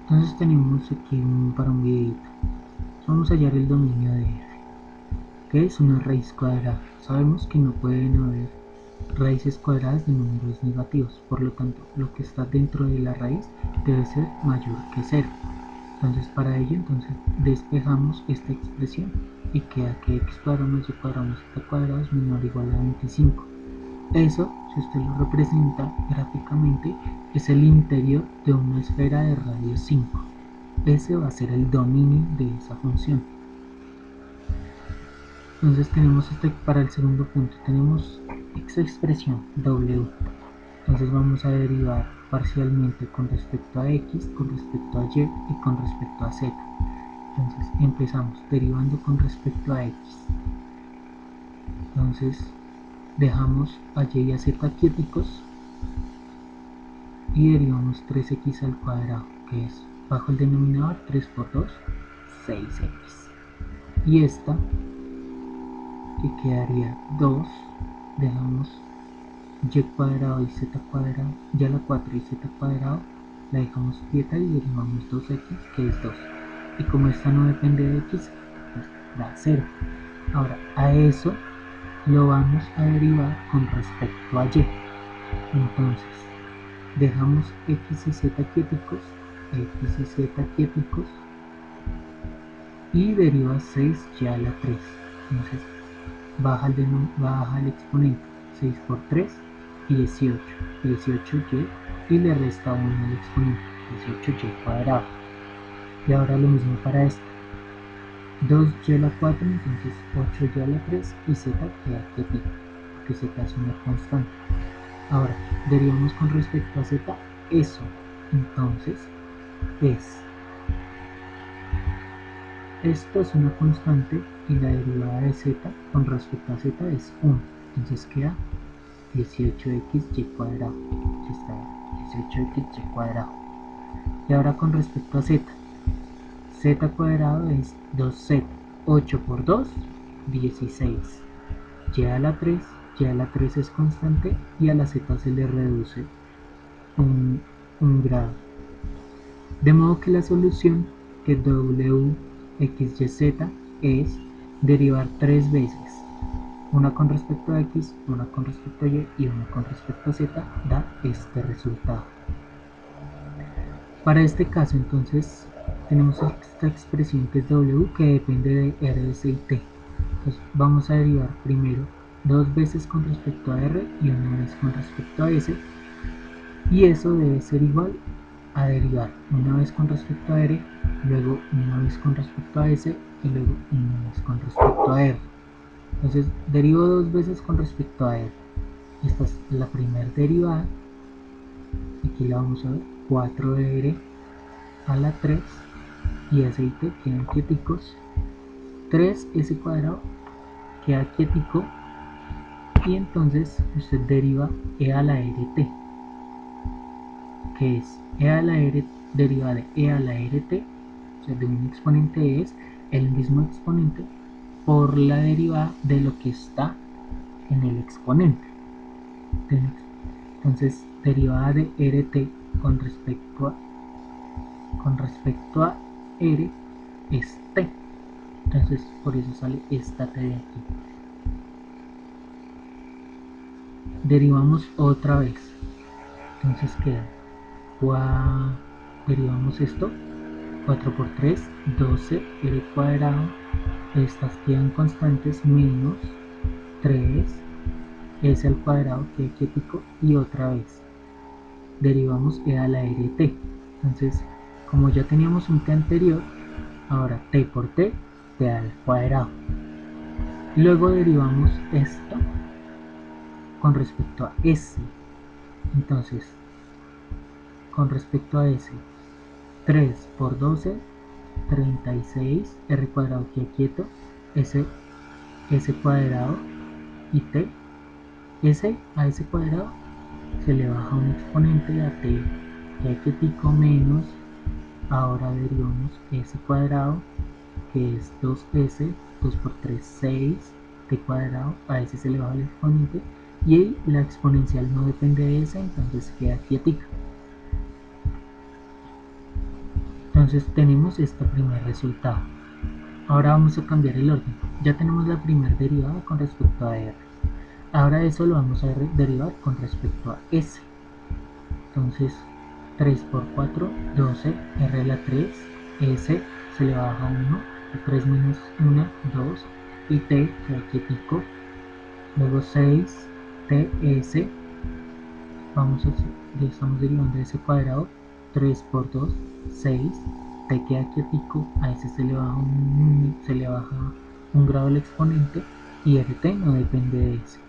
Entonces tenemos aquí para un videito. Vamos a hallar el dominio de f, que es una raíz cuadrada. Sabemos que no pueden haber raíces cuadradas de números negativos, por lo tanto lo que está dentro de la raíz debe ser mayor que 0. Entonces para ello despejamos esta expresión y queda que x cuadrado más y cuadrado más z cuadrado es menor o igual a 25. Eso, si usted lo representa gráficamente, es el interior de una esfera de radio 5. Ese va a ser el dominio de esa función. Entonces tenemos para el segundo punto, tenemos esta expresión w. Entonces vamos a derivar parcialmente con respecto a x, con respecto a y y con respecto a z. Entonces empezamos derivando con respecto a x. Entonces dejamos a y y a z quieticos y derivamos 3x al cuadrado, que es bajo el denominador 3 por 2, 6x. Y esta, que quedaría 2, dejamos y cuadrado y z cuadrado, ya la 4 y z cuadrado la dejamos quieta y derivamos 2x, que es 2. Y como esta no depende de x, pues da 0. Ahora, a eso lo vamos a derivar con respecto a y. Entonces, dejamos x y z quieticos, y deriva 6y a la 3. Entonces, baja el exponente, 6 por 3, 18, 18y, y le resta 1 al exponente, 18y cuadrado. Y ahora lo mismo para esto, 2y a la 4, entonces 8y a la 3, y z queda quietito, porque z es una constante. Ahora, derivamos con respecto a z, eso, entonces, esto es una constante y la derivada de z con respecto a z es 1, entonces queda 18xy cuadrado. Aquí está, 18xy cuadrado. Y ahora con respecto a z cuadrado es 2z, 8 por 2, 16. Y a la 3 es constante y a la z se le reduce un grado. De modo que la solución, que wxyz, es derivar 3 veces. Una con respecto a x, una con respecto a y y una con respecto a z, da este resultado. Para este caso, entonces, tenemos esta expresión que es w, que depende de r, s y t. Entonces, vamos a derivar primero 2 veces con respecto a r y una vez con respecto a s, y eso debe ser igual a derivar una vez con respecto a r, luego una vez con respecto a s y luego una vez con respecto a r. Entonces derivo 2 veces con respecto a r. Esta es la primera derivada. Aquí la vamos a ver, 4r a la 3 y s y t quedan quieticos. 3s cuadrado queda quietico y entonces usted deriva e a la rt, que es e a la r derivada de e a la rt, o sea, de un exponente es el mismo exponente por la derivada de lo que está en el exponente. Entonces, derivada de rt con respecto a r es t. Entonces, por eso sale esta t de aquí. Derivamos otra vez. Entonces queda, derivamos esto, 4 por 3, 12 r cuadrado. Estas quedan constantes, menos 3 s al cuadrado, que quietico, y otra vez derivamos e a la rt. Entonces, como ya teníamos un t anterior, ahora t por t, t al cuadrado. Luego derivamos esto con respecto a s. Entonces, con respecto a s, 3 por 12, 36, r cuadrado queda quieto, s cuadrado y t, s a s cuadrado se le baja un exponente a t, queda quietico, menos, ahora derivamos s cuadrado, que es 2s, 2 por 3, 6, t cuadrado, a ese se le baja el exponente, y la exponencial no depende de esa, entonces queda quietica. Entonces tenemos este primer resultado. Ahora vamos a cambiar el orden. Ya tenemos la primera derivada con respecto a R. Ahora eso lo vamos a derivar con respecto a S. Entonces 3 por 4, 12, R a la 3, S se le baja 1, 3 menos 1, 2, y T queda quietico. Luego 6, TS, estamos derivando S cuadrado, 3 por 2, 6, T queda quietico, a S se le baja un grado el exponente, y RT no depende de S.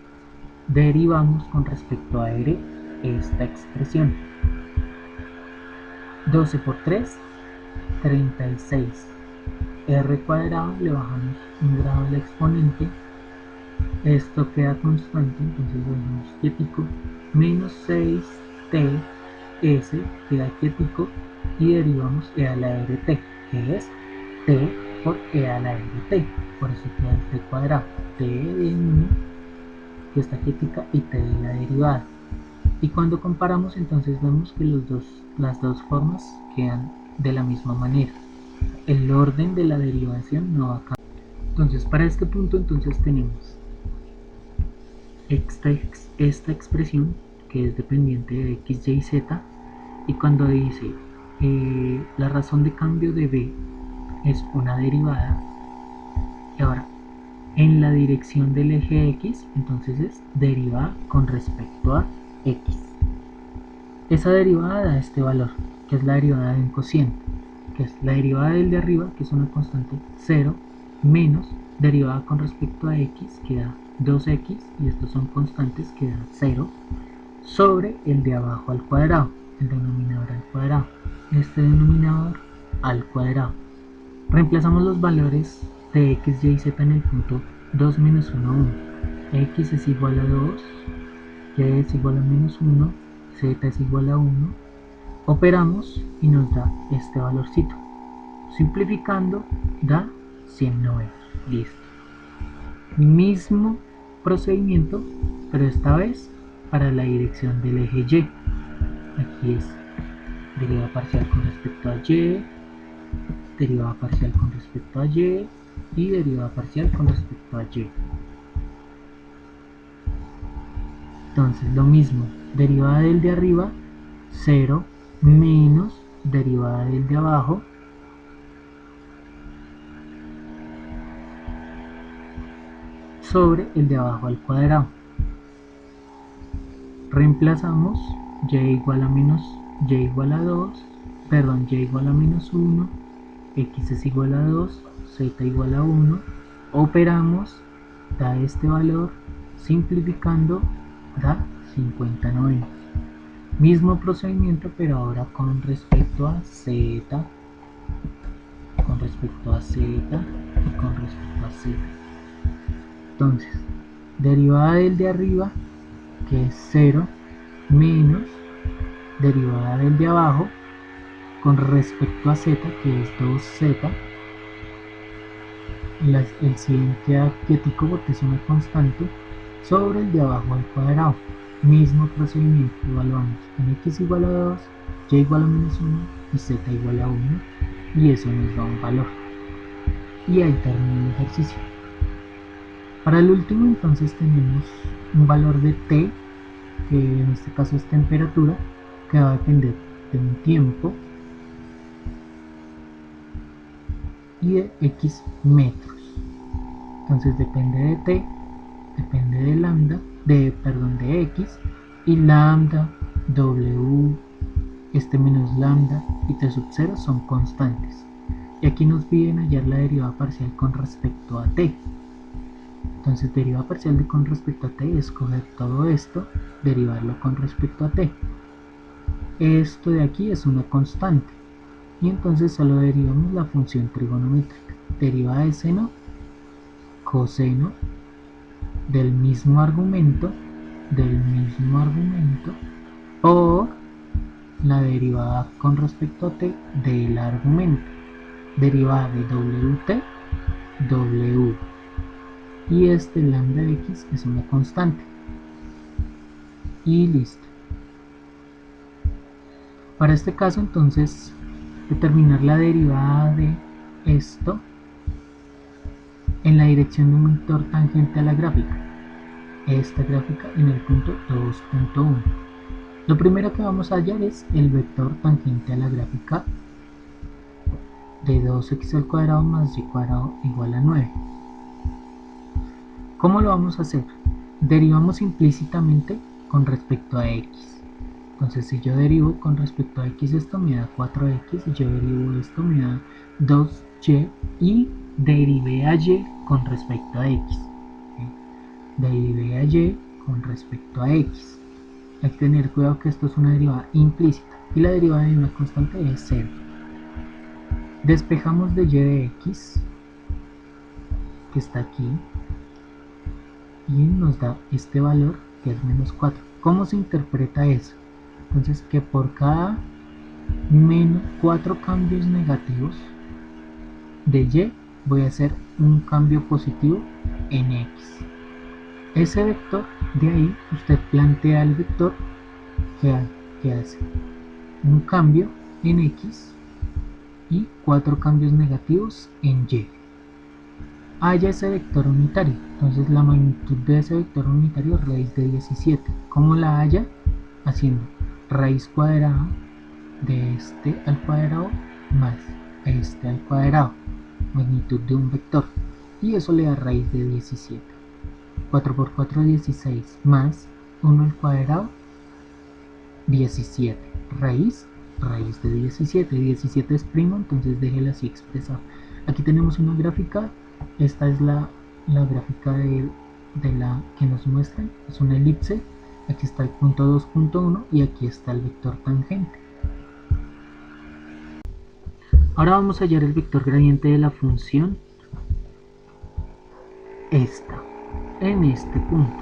Derivamos con respecto a R esta expresión. 12 por 3, 36. R cuadrado, le bajamos un grado al exponente. Esto queda constante, entonces lo dejamos quietico. Menos 6t, s queda quietico. Y derivamos e a la rt, que es t por e a la rt. Por eso queda el t cuadrado. T de 1, que está quietica, y t de la derivada. Y cuando comparamos, entonces vemos que las dos formas quedan de la misma manera. El orden de la derivación no va a cambiar. Entonces para este punto entonces tenemos esta expresión que es dependiente de x, y, z, y cuando dice la razón de cambio de b es una derivada, y ahora en la dirección del eje x, entonces es derivada con respecto a x. Esa derivada da este valor, que es la derivada de un cociente, que es la derivada del de arriba, que es una constante 0, menos derivada con respecto a x, que da 2x, y estos son constantes, que da 0, sobre el de abajo al cuadrado, el denominador al cuadrado, este denominador al cuadrado. Reemplazamos los valores de x, y, z en el punto 2 menos 1, 1. X es igual a 2, y es igual a menos 1, z es igual a 1. Operamos y nos da este valorcito. Simplificando da 190. Listo. Mismo procedimiento, pero esta vez para la dirección del eje Y. Aquí es derivada parcial con respecto a Y, derivada parcial con respecto a Y y derivada parcial con respecto a Y. Entonces lo mismo, derivada del de arriba, 0 menos derivada del de abajo, sobre el de abajo al cuadrado. Reemplazamos y igual a 2, perdón, y igual a menos 1, x es igual a 2, z igual a 1. Operamos, da este valor, simplificando da 50/90. Mismo procedimiento, pero ahora con respecto a z, con respecto a z y con respecto a z. Entonces, derivada del de arriba, que es 0, menos derivada del de abajo con respecto a z, que es 2z. El siguiente adjetivo porque es una constante, sobre el de abajo al cuadrado. Mismo procedimiento, evaluamos en x igual a 2, y igual a menos 1 y z igual a 1, y eso nos da un valor. Y ahí termina el ejercicio. Para el último entonces tenemos un valor de t, que en este caso es temperatura, que va a depender de un tiempo y de x metros. Entonces depende de t, depende de lambda, de x, y lambda, w, menos lambda y t sub 0 son constantes. Y aquí nos piden hallar la derivada parcial con respecto a t. Entonces derivada parcial con respecto a t es coger todo esto, derivarlo con respecto a t. Esto de aquí es una constante, y entonces solo derivamos la función trigonométrica. Derivada de seno, coseno del mismo argumento por la derivada con respecto a t del argumento. Derivada de wt, w, y este lambda x es una constante, y listo. Para este caso entonces determinar la derivada de esto en la dirección de un vector tangente a la gráfica. Esta gráfica en el punto 2.1. Lo primero que vamos a hallar es el vector tangente a la gráfica de 2x al cuadrado más y cuadrado igual a 9. ¿Cómo lo vamos a hacer? Derivamos implícitamente con respecto a x. Entonces si yo derivo con respecto a x esto me da 4x, y yo derivo esto me da 2y, y derivé a y con respecto a x. Derivé a y con respecto a x. Hay que tener cuidado que esto es una derivada implícita y la derivada de una constante es 0. Despejamos de y de x, que está aquí, y nos da este valor que es menos 4. ¿Cómo se interpreta eso? Entonces que por cada menos 4 cambios negativos de y voy a hacer un cambio positivo en x. Ese vector, de ahí usted plantea el vector que hace un cambio en x y 4 cambios negativos en y. Halla ese vector unitario, entonces la magnitud de ese vector unitario es raíz de 17. ¿Cómo la halla? Haciendo raíz cuadrada de este al cuadrado más este al cuadrado, magnitud de un vector, y eso le da raíz de 17. 4 por 4 16 más 1 al cuadrado 17, raíz de 17. 17 es primo, entonces déjela así expresado. Aquí tenemos una gráfica. Esta es la gráfica de la que nos muestra, es una elipse. Aquí está el punto 2.1 y aquí está el vector tangente. Ahora vamos a hallar el vector gradiente de la función esta en este punto.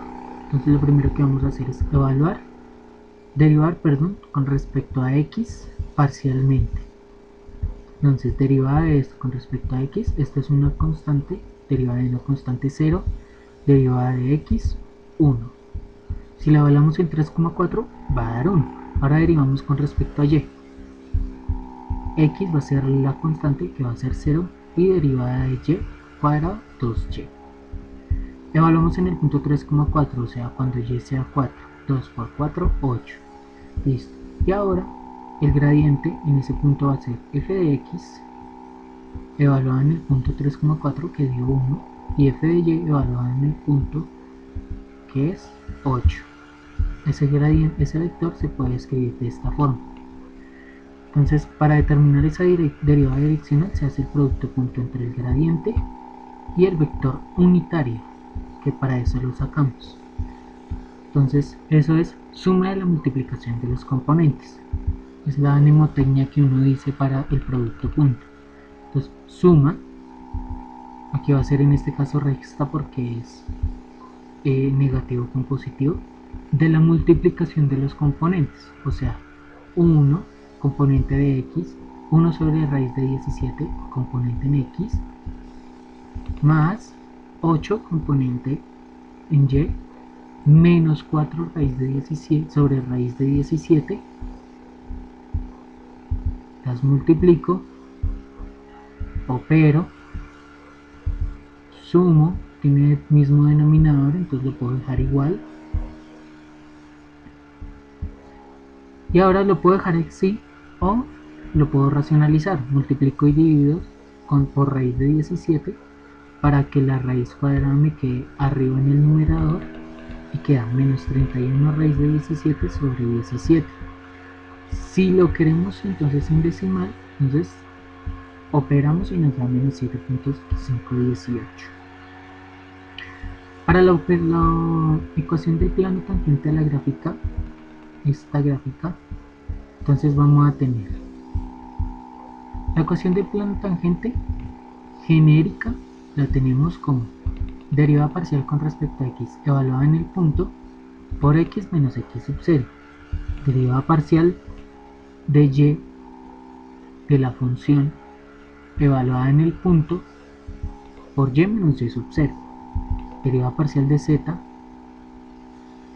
Entonces lo primero que vamos a hacer es derivar con respecto a x parcialmente. Entonces derivada de esto con respecto a x, esta es una constante, derivada de una constante 0, derivada de x 1. Si la evaluamos en 3,4 va a dar 1. Ahora derivamos con respecto a y. X va a ser la constante que va a ser 0 y derivada de y cuadrado 2y. Evaluamos en el punto 3,4, o sea cuando y sea 4. 2 por 4, 8. Listo. Y ahora el gradiente en ese punto va a ser f de x evaluada en el punto 3,4 que dio 1 y f de y evaluada en el punto que es 8. Ese vector se puede escribir de esta forma. Entonces para determinar esa derivada direccional se hace el producto punto entre el gradiente y el vector unitario, que para eso lo sacamos. Entonces eso es suma de la multiplicación de los componentes. Es la mnemotecnia que uno dice para el producto punto. Entonces suma, aquí va a ser en este caso resta porque es negativo con positivo, de la multiplicación de los componentes, o sea 1 componente de x, 1 sobre raíz de 17 componente en x, más 8 componente en y, menos 4 raíz de 17 sobre raíz de 17, las multiplico, opero, sumo, tiene el mismo denominador, entonces lo puedo dejar igual, y ahora lo puedo dejar así o lo puedo racionalizar. Multiplico y divido por raíz de 17 para que la raíz cuadrada me quede arriba en el numerador y queda menos 31 raíz de 17 sobre 17. Si lo queremos entonces en decimal, entonces operamos y nos da menos 7.518. Para la ecuación del plano tangente a la gráfica, esta gráfica, entonces vamos a tener la ecuación del plano tangente genérica, la tenemos como derivada parcial con respecto a x evaluada en el punto por x menos x sub 0, derivada parcial de y de la función evaluada en el punto por y menos y sub 0, derivada parcial de z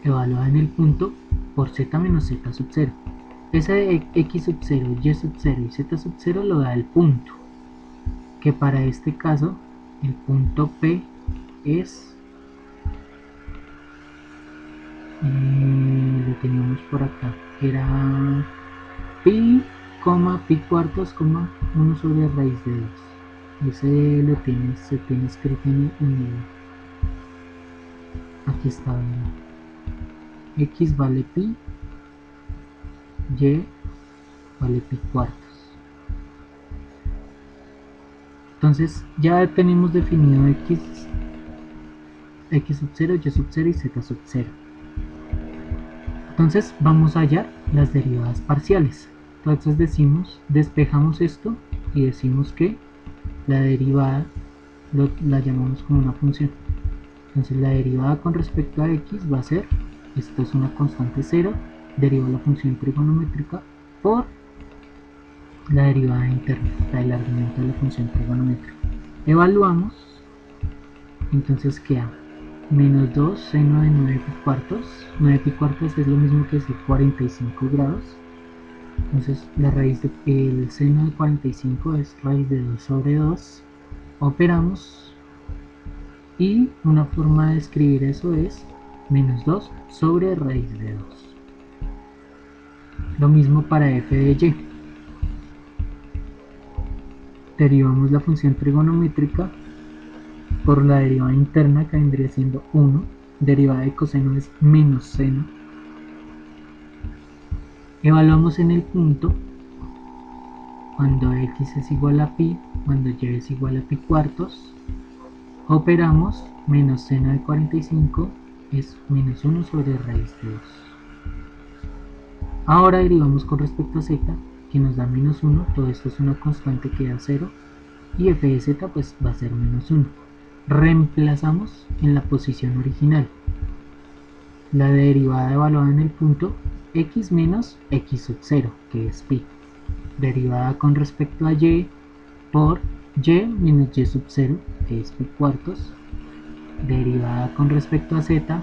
evaluada en el punto por z menos z sub 0, ese de x sub 0, y sub 0 y z sub 0 lo da el punto, que para este caso el punto P es, lo teníamos por acá, era pi, pi cuartos, 1 sobre raíz de 2. Ese se tiene escrito en aquí está, x vale pi, y vale pi cuartos. Entonces ya tenemos definido x sub 0, y sub 0 y z sub 0. Entonces vamos a hallar las derivadas parciales. Entonces despejamos esto y decimos que la derivada la llamamos como una función. Entonces la derivada con respecto a x va a ser, esto es una constante 0, deriva la función trigonométrica por la derivada interna, el argumento de la función trigonométrica. Evaluamos, entonces queda menos 2 seno de 9 pi cuartos. 9 pi cuartos es lo mismo que decir 45 grados. Entonces la raíz del seno de 45 es raíz de 2 sobre 2. Operamos y una forma de escribir eso es menos 2 sobre raíz de 2. Lo mismo para f de y. Derivamos la función trigonométrica por la derivada interna, que vendría siendo 1. Derivada de coseno es menos seno. Evaluamos en el punto cuando x es igual a pi, cuando y es igual a pi cuartos. Operamos, menos seno de 45 es menos 1 sobre raíz de 2. Ahora derivamos con respecto a z, que nos da menos 1, todo esto es una constante que da 0, y f de z pues va a ser menos 1. Reemplazamos en la posición original la derivada evaluada en el punto x menos x sub 0, que es pi, derivada con respecto a y por y menos y sub 0, que es pi cuartos, derivada con respecto a z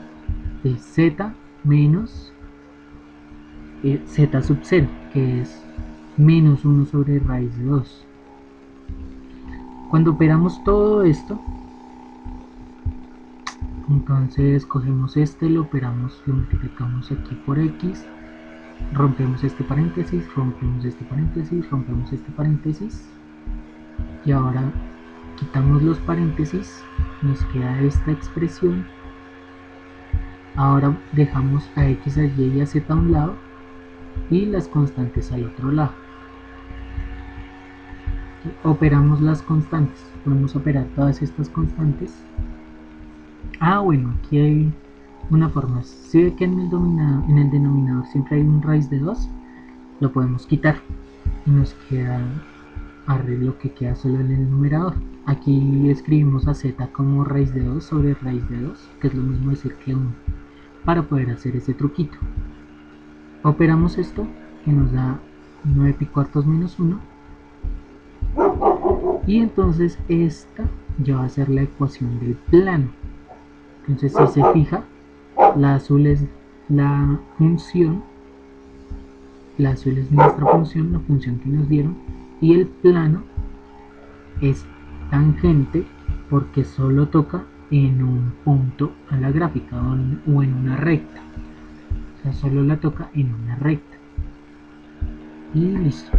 de z menos z sub 0, que es menos 1 sobre raíz de 2. Cuando operamos todo esto, entonces cogemos lo operamos, lo multiplicamos aquí por x, rompemos este paréntesis, rompemos este paréntesis, rompemos este paréntesis, y ahora quitamos los paréntesis, nos queda esta expresión. Ahora dejamos a x, a y y a z a un lado y las constantes al otro lado. Operamos las constantes, podemos operar todas estas constantes. Bueno, aquí hay una forma. Si ve que en el denominador siempre hay un raíz de 2, lo podemos quitar y nos queda lo que queda solo en el numerador. Aquí escribimos a z como raíz de 2 sobre raíz de 2, que es lo mismo decir que 1, para poder hacer ese truquito. Operamos esto, que nos da 9 pi cuartos menos 1, y entonces esta ya va a ser la ecuación del plano. Entonces, si se fija, la azul es la función, la azul es nuestra función, la función que nos dieron, y el plano es tangente porque solo toca en un punto a la gráfica o en una recta. O sea, solo la toca en una recta. Y listo.